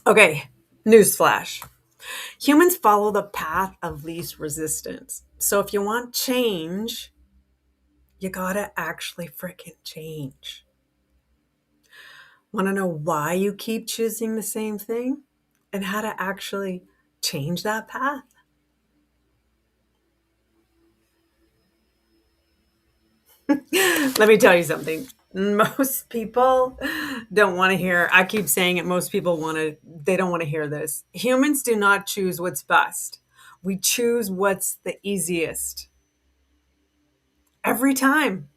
Okay, newsflash. Humans follow the path of least resistance. So if you want change, you gotta actually freaking change. Want to know why you keep choosing the same thing and how to actually change that path? Let me tell you something. Most people don't want to hear, I keep saying it, most people they don't want to hear this. Humans do not choose what's best. We choose what's the easiest every time.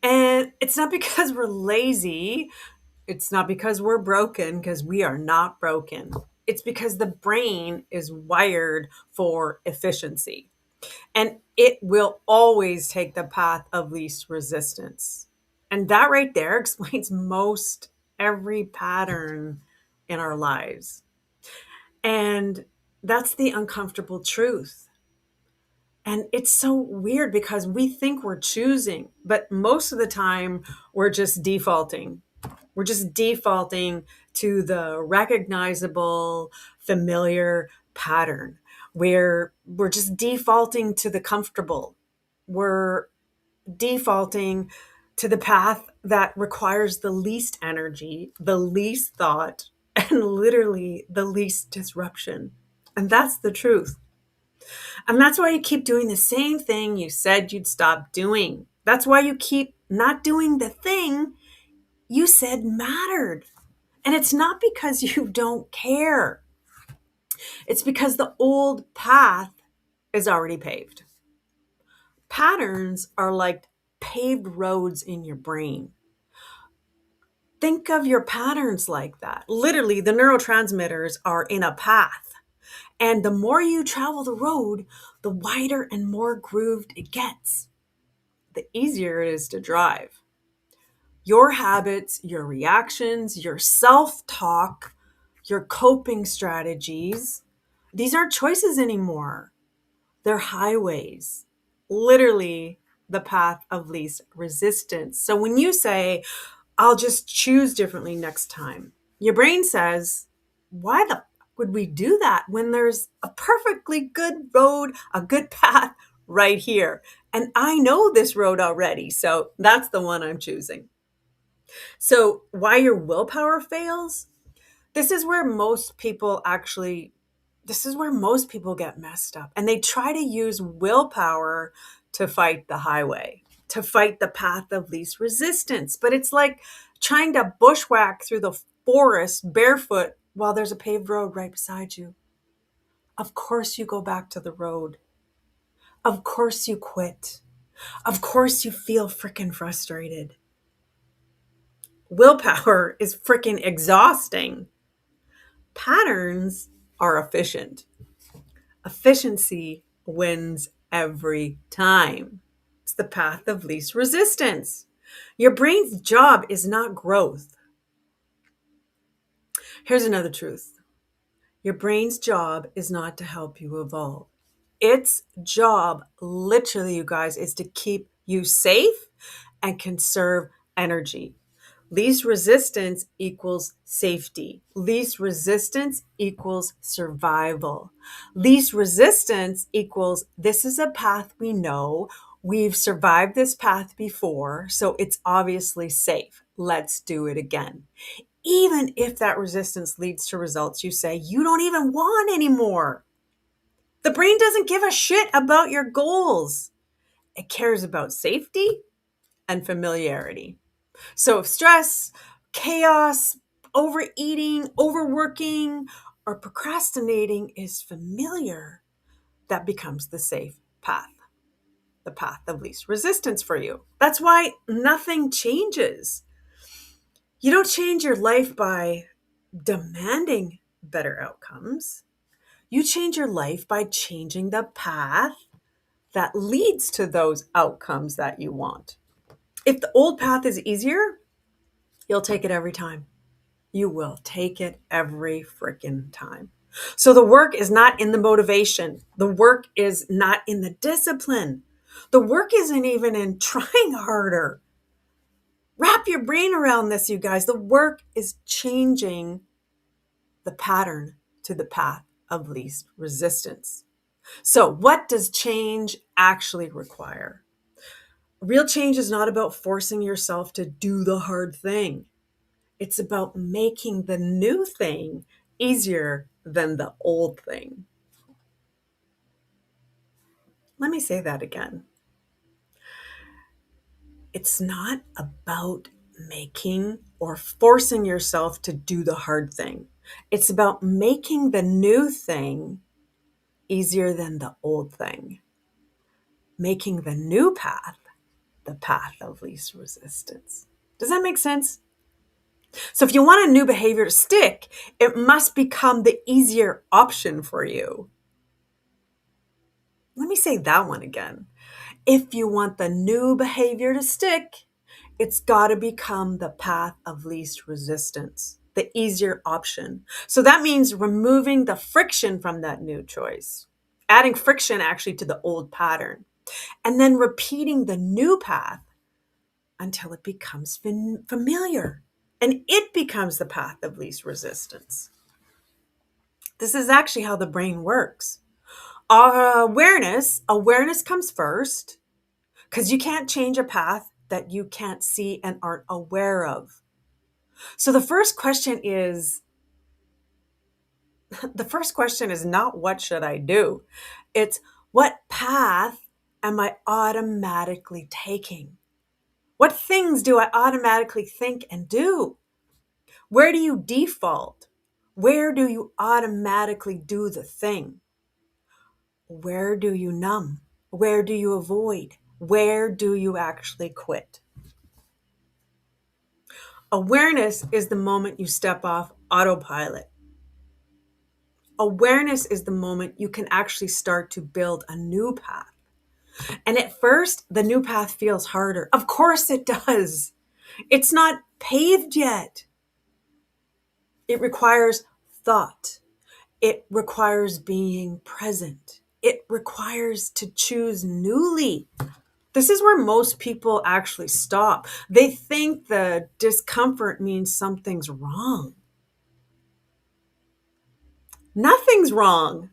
And it's not because we're lazy. It's not because we're broken, because we are not broken. It's because the brain is wired for efficiency and it will always take the path of least resistance. And that right there explains most every pattern in our lives. And that's the uncomfortable truth. And it's so weird because we think we're choosing, but most of the time we're just defaulting. We're just defaulting to the recognizable, familiar pattern where we're just defaulting to the comfortable. We're defaulting to the path that requires the least energy, the least thought, and literally the least disruption. And that's the truth. And that's why you keep doing the same thing you said you'd stop doing. That's why you keep not doing the thing you said mattered. And it's not because you don't care. It's because the old path is already paved. Patterns are like paved roads in your brain. Think of your patterns like that. Literally, the neurotransmitters are in a path. And the more you travel the road, the wider and more grooved it gets. The easier it is to drive. Your habits, your reactions, your self talk, your coping strategies, these aren't choices anymore. They're highways, literally the path of least resistance. So when you say, I'll just choose differently next time, your brain says, why the would we do that when there's a perfectly good road, a good path right here? And I know this road already. So that's the one I'm choosing. So why your willpower fails? This is where most people actually this is where most people get messed up. And they try to use willpower to fight the highway, to fight the path of least resistance. But it's like trying to bushwhack through the forest barefoot while there's a paved road right beside you. Of course, you go back to the road. Of course, you quit. Of course, you feel freaking frustrated. Willpower is freaking exhausting. Patterns are efficient. Efficiency wins every time. It's the path of least resistance. Your brain's job is not growth. Here's another truth. Your brain's job is not to help you evolve. Its job, literally, you guys, is to keep you safe and conserve energy. Least resistance equals safety. Least resistance equals survival. Least resistance equals this is a path we know. We've survived this path before, so it's obviously safe. Let's do it again. Even if that resistance leads to results you say you don't even want anymore. The brain doesn't give a shit about your goals. It cares about safety and familiarity. So if stress, chaos, overeating, overworking, or procrastinating is familiar, that becomes the safe path, the path of least resistance for you. That's why nothing changes. You don't change your life by demanding better outcomes. You change your life by changing the path that leads to those outcomes that you want. If the old path is easier, you'll take it every time. You will take it every freaking time. So the work is not in the motivation. The work is not in the discipline. The work isn't even in trying harder. Wrap your brain around this, you guys. The work is changing the pattern to the path of least resistance. So, what does change actually require? Real change is not about forcing yourself to do the hard thing. It's about making the new thing easier than the old thing. Let me say that again. It's not about making or forcing yourself to do the hard thing. It's about making the new thing easier than the old thing. Making the new path the path of least resistance. Does that make sense? So if you want a new behavior to stick, it must become the easier option for you. Let me say that one again. If you want the new behavior to stick, it's got to become the path of least resistance, the easier option. So that means removing the friction from that new choice, adding friction actually to the old pattern, and then repeating the new path until it becomes familiar and it becomes the path of least resistance. This is actually how the brain works. Awareness comes first, because you can't change a path that you can't see and aren't aware of. So the first question is not what should I do? It's what path am I automatically taking? What things do I automatically think and do? Where do you default? Where do you automatically do the thing? Where do you numb? Where do you avoid? Where do you actually quit? Awareness is the moment you step off autopilot. Awareness is the moment you can actually start to build a new path. And at first, the new path feels harder. Of course it does. It's not paved yet. It requires thought. It requires being present. It requires to choose newly. This is where most people actually stop. They think the discomfort means something's wrong. Nothing's wrong.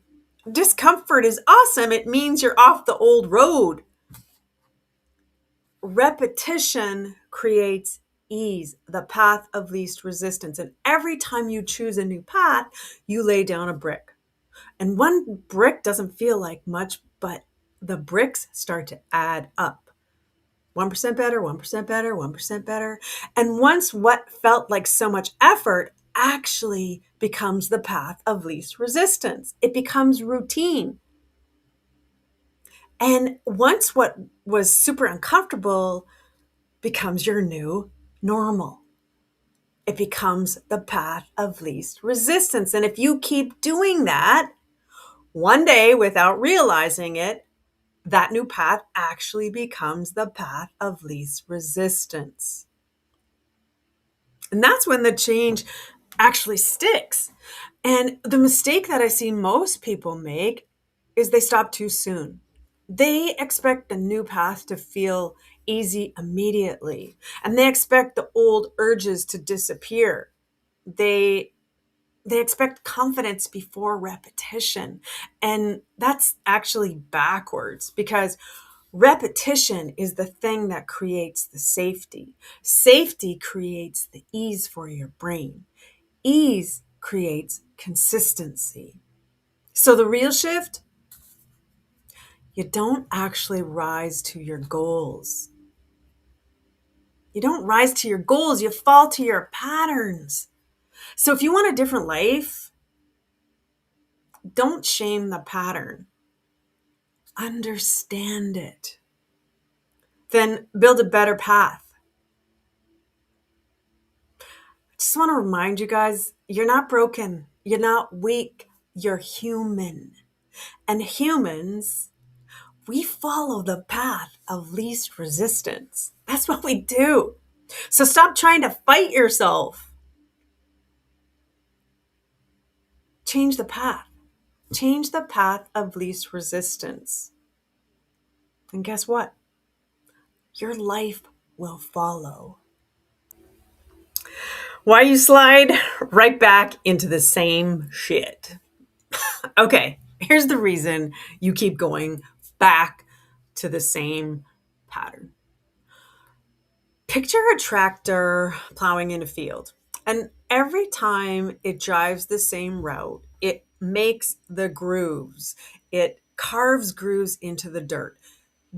Discomfort is awesome. It means you're off the old road. Repetition creates ease, the path of least resistance. And every time you choose a new path, you lay down a brick. And one brick doesn't feel like much, but the bricks start to add up. 1% better, 1% better, 1% better. And once what felt like so much effort actually becomes the path of least resistance, it becomes routine. And once what was super uncomfortable becomes your new normal, it becomes the path of least resistance. And if you keep doing that, one day without realizing it, that new path actually becomes the path of least resistance. And that's when the change actually sticks. And the mistake that I see most people make is they stop too soon. They expect the new path to feel easy immediately, and they expect the old urges to disappear. They expect confidence before repetition. And that's actually backwards, because repetition is the thing that creates the safety. Safety creates the ease for your brain. Ease creates consistency. So the real shift, you don't actually rise to your goals. You don't rise to your goals, you fall to your patterns. So if you want a different life, don't shame the pattern. Understand it. Then build a better path. I just want to remind you guys, you're not broken. You're not weak. You're human. And humans, we follow the path of least resistance. That's what we do. So stop trying to fight yourself. Change the path. Change the path of least resistance. And guess what? Your life will follow. Why you slide right back into the same shit. Okay, here's the reason you keep going back to the same pattern. Picture a tractor plowing in a field, and every time it drives the same route, it makes the grooves. It carves grooves into the dirt.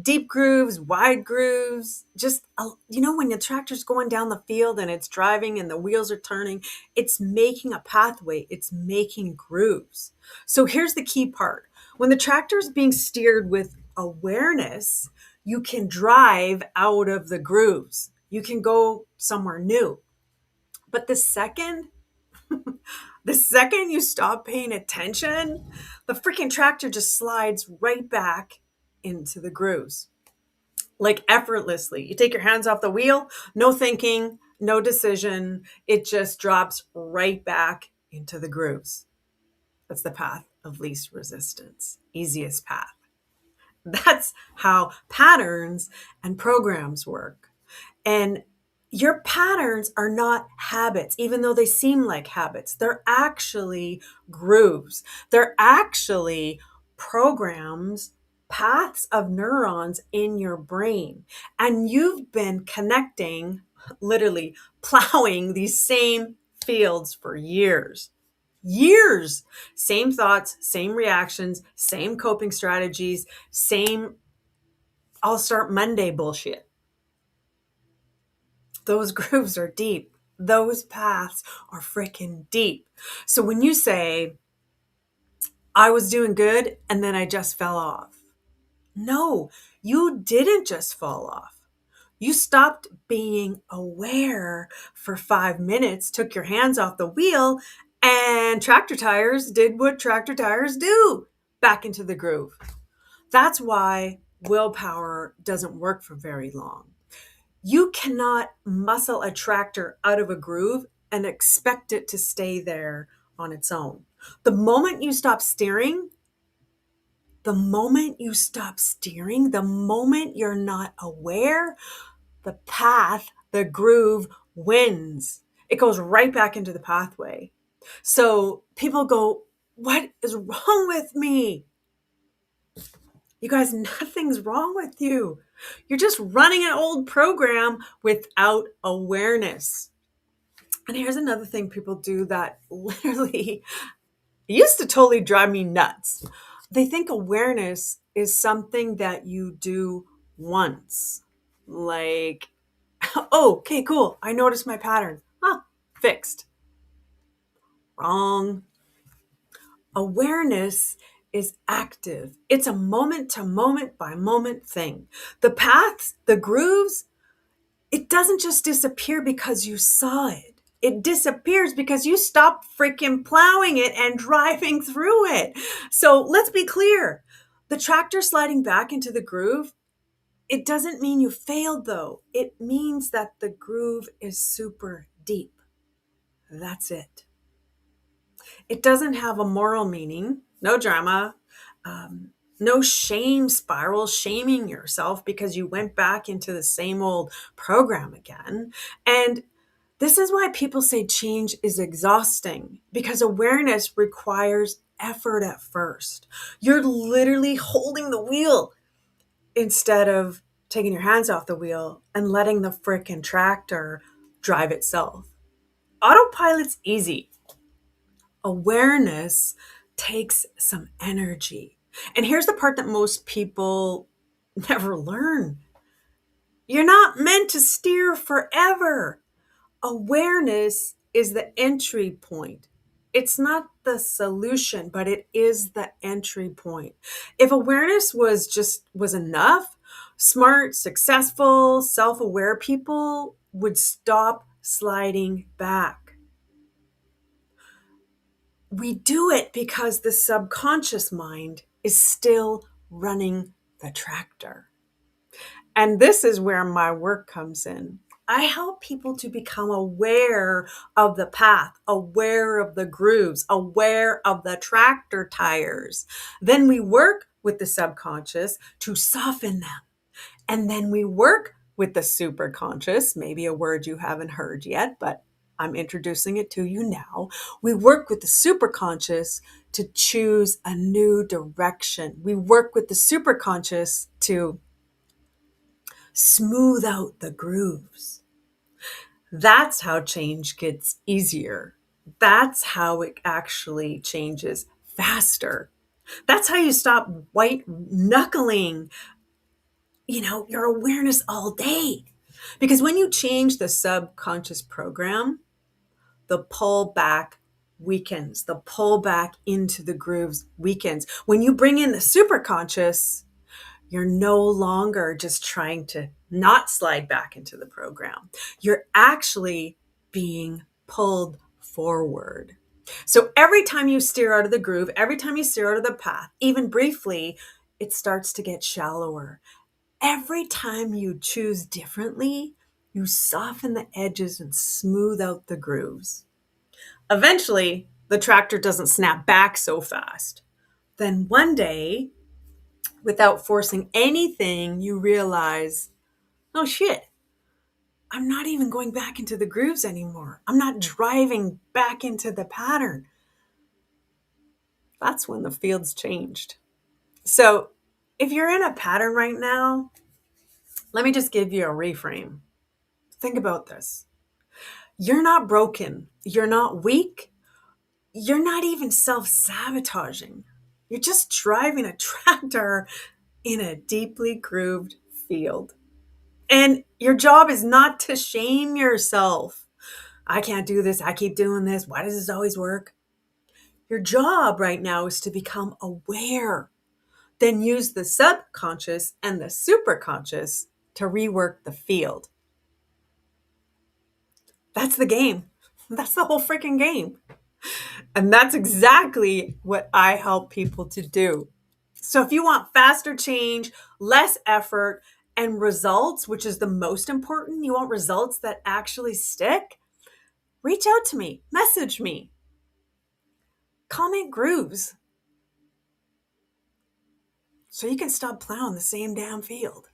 Deep grooves, wide grooves, just, when the tractor's going down the field and it's driving and the wheels are turning, it's making a pathway, it's making grooves. So here's the key part. When the tractor is being steered with awareness, you can drive out of the grooves. You can go somewhere new. But the second you stop paying attention, the freaking tractor just slides right back into the grooves. Like effortlessly. You take your hands off the wheel, no thinking, no decision. It just drops right back into the grooves. That's the path of least resistance, easiest path. That's how patterns and programs work. And your patterns are not habits, even though they seem like habits. They're actually grooves. They're actually programs, paths of neurons in your brain. And you've been connecting, literally plowing these same fields for years. Years. Same thoughts, same reactions, same coping strategies, same I'll start Monday bullshit. Those grooves are deep. Those paths are freaking deep. So when you say, I was doing good and then I just fell off. No, you didn't just fall off. You stopped being aware for 5 minutes, took your hands off the wheel, and tractor tires did what tractor tires do, back into the groove. That's why willpower doesn't work for very long. You cannot muscle a tractor out of a groove and expect it to stay there on its own. The moment you stop steering, the moment you're not aware, the path, the groove wins. It goes right back into the pathway. So people go, what is wrong with me? You guys, nothing's wrong with you. You're just running an old program without awareness. And here's another thing people do that literally used to totally drive me nuts. They think awareness is something that you do once. Like, oh, okay, cool. I noticed my pattern. Fixed. Wrong. Awareness is active. It's a moment to moment by moment thing. The paths, the grooves, it doesn't just disappear because you saw it. It disappears because you stopped freaking plowing it and driving through it. So let's be clear. The tractor sliding back into the groove, it doesn't mean you failed though. It means that the groove is super deep. That's it. It doesn't have a moral meaning, no drama, no shame spiral, shaming yourself because you went back into the same old program again. And this is why people say change is exhausting, because awareness requires effort at first. You're literally holding the wheel instead of taking your hands off the wheel and letting the frickin' tractor drive itself. Autopilot's easy. Awareness takes some energy. And here's the part that most people never learn. You're not meant to steer forever. Awareness is the entry point. It's not the solution, but it is the entry point. If awareness was enough, smart, successful, self-aware people would stop sliding back. We do it because the subconscious mind is still running the tractor. And this is where my work comes in. I help people to become aware of the path, aware of the grooves, aware of the tractor tires. Then we work with the subconscious to soften them. And then we work with the superconscious, maybe a word you haven't heard yet, but I'm introducing it to you now. We work with the superconscious to choose a new direction. We work with the superconscious to smooth out the grooves. That's how change gets easier. That's how it actually changes faster. That's how you stop white knuckling, your awareness all day. Because when you change the subconscious program, the pull back weakens, the pull back into the grooves weakens. When you bring in the superconscious, you're no longer just trying to not slide back into the program. You're actually being pulled forward. So every time you steer out of the groove, every time you steer out of the path, even briefly, it starts to get shallower. Every time you choose differently, you soften the edges and smooth out the grooves. Eventually, the tractor doesn't snap back so fast. Then one day, without forcing anything, you realize, oh shit, I'm not even going back into the grooves anymore. I'm not driving back into the pattern. That's when the field's changed. So if you're in a pattern right now, let me just give you a reframe. Think about this. You're not broken. You're not weak. You're not even self-sabotaging. You're just driving a tractor in a deeply grooved field. And your job is not to shame yourself. I can't do this. I keep doing this. Why does this always work? Your job right now is to become aware, then use the subconscious and the superconscious to rework the field. That's the game. That's the whole freaking game. And that's exactly what I help people to do. So if you want faster change, less effort, and results, which is the most important, you want results that actually stick, reach out to me, message me, comment grooves so you can stop plowing the same damn field.